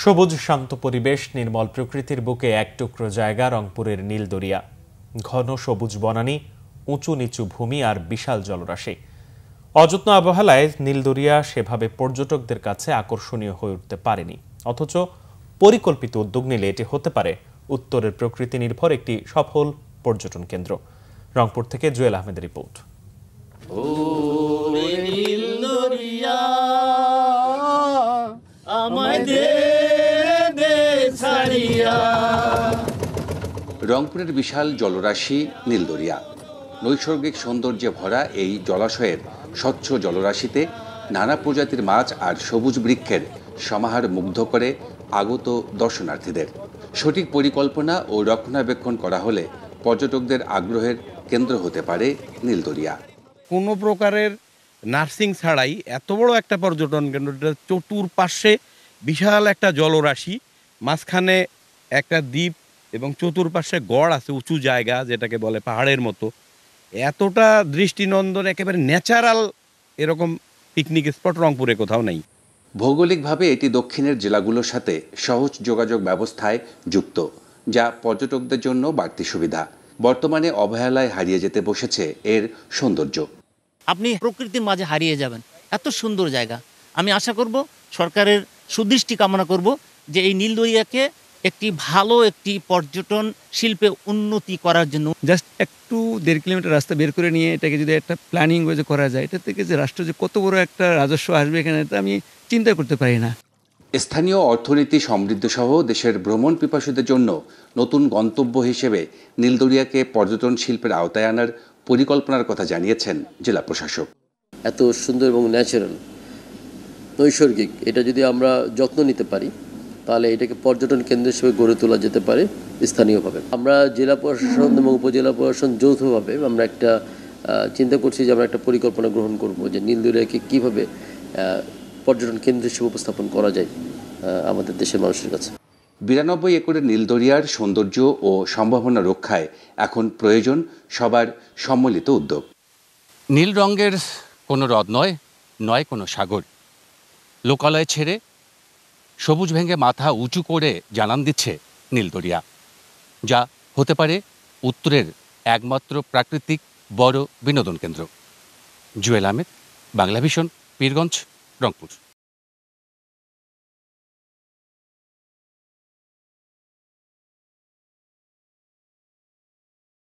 সবুজ শান্ত পরিবেশ, নির্মল প্রকৃতির বুকে এক টুকরো জায়গা রংপুরের নীলদরিয়া। ঘন সবুজ বনানী, উঁচু নিচু ভূমি আর বিশাল জলরাশি। অযত্ন অবহেলায় নীলদরিয়া সেভাবে পর্যটকদের কাছে আকর্ষণীয় হয়ে উঠতে পারেনি। অথচ পরিকল্পিত উদ্যোগ নিলে এটি হতে পারে উত্তরের প্রকৃতি নির্ভর একটি সফল পর্যটন কেন্দ্র। রংপুর থেকে জুয়েল আহমেদের রিপোর্ট। রংপুরের বিশাল জলরাশি নীলদরিয়া। নৈসর্গিক সৌন্দর্যে ভরা এই জলাশয়ের স্বচ্ছ জলরাশিতে নানা প্রজাতির মাছ আর সবুজ বৃক্ষের সমাহার মুগ্ধ করে আগত দর্শনার্থীদের। সঠিক পরিকল্পনা ও রক্ষণাবেক্ষণ করা হলে পর্যটকদের আগ্রহের কেন্দ্র হতে পারে নীলদরিয়া। কোনো প্রকারের নার্সিং ছাড়াই এত বড় একটা পর্যটন কেন্দ্রটা, চতুর্পাশে বিশাল একটা জলরাশি, মাঝখানে একটা দ্বীপ এবং চতুর্পাশে গড় আছে, উঁচু জায়গা যেটাকে বলে পাহাড়ের মতো। এতটা দৃষ্টিনন্দন, একেবারে ন্যাচারাল এরকম পিকনিক স্পট রংপুরে কোথাও নেই। ভৌগোলিকভাবে এটি দক্ষিণের জেলাগুলোর সাথে সহজ যোগাযোগ ব্যবস্থায় যুক্ত, যা পর্যটকদের জন্য বাড়তি সুবিধা। বর্তমানে অবহেলায় হারিয়ে যেতে বসেছে এর সৌন্দর্য। আপনি প্রকৃতির মাঝে হারিয়ে যাবেন, এত সুন্দর জায়গা। আমি আশা করব, সরকারের সুদৃষ্টি কামনা করব যে এই নীলদরিয়াকে একটি ভালো একটি পর্যটন শিল্পে উন্নতি করার জন্য জাস্ট একটু 1.5 কিলোমিটার রাস্তা বের করে নিয়ে এটাকে যদি একটা প্ল্যানিং ওয়ে করা যায়, এটা থেকে যে রাষ্ট্র যে কত বড় একটা রাজস্ব আসবে এখানে, এটা আমি চিন্তা করতে পারি না। স্থানীয় অর্থনীতি সমৃদ্ধ সহ দেশের ভ্রমণ পিপাসুদের জন্য নতুন গন্তব্য হিসেবে নীলদরিয়াকে পর্যটন শিল্পের আওতায় আনার পরিকল্পনার কথা জানিয়েছেন জেলা প্রশাসক। এত সুন্দর এবং ন্যাচারাল নৈসর্গিক, এটা যদি আমরা যত্ন নিতে পারি তাহলে এটাকে পর্যটন কেন্দ্র হিসেবে গড়ে তোলা যেতে পারে স্থানীয়ভাবে। আমরা জেলা প্রশাসন এবং উপজেলা প্রশাসন যৌথভাবে আমরা একটা চিন্তা করছি যে আমরা একটা পরিকল্পনা গ্রহণ করব যে নীলদরিয়াকে কীভাবে পর্যটন কেন্দ্র হিসেবে উপস্থাপন করা যায় আমাদের দেশের মানুষের কাছে। 92 একরের নীলদরিয়ার সৌন্দর্য ও সম্ভাবনা রক্ষায় এখন প্রয়োজন সবার সম্মিলিত উদ্যোগ। নীল রঙের কোনো হ্রদ নয়, নয় কোনো সাগর। লোকালয় ছেড়ে সবুজ ভেঙে মাথা উঁচু করে জানান দিচ্ছে নীলদরিয়া, যা হতে পারে উত্তরের একমাত্র প্রাকৃতিক বড় বিনোদন কেন্দ্র। জুয়েল আহমেদ, বাংলা ভিশন, পীরগঞ্জ, রংপুর।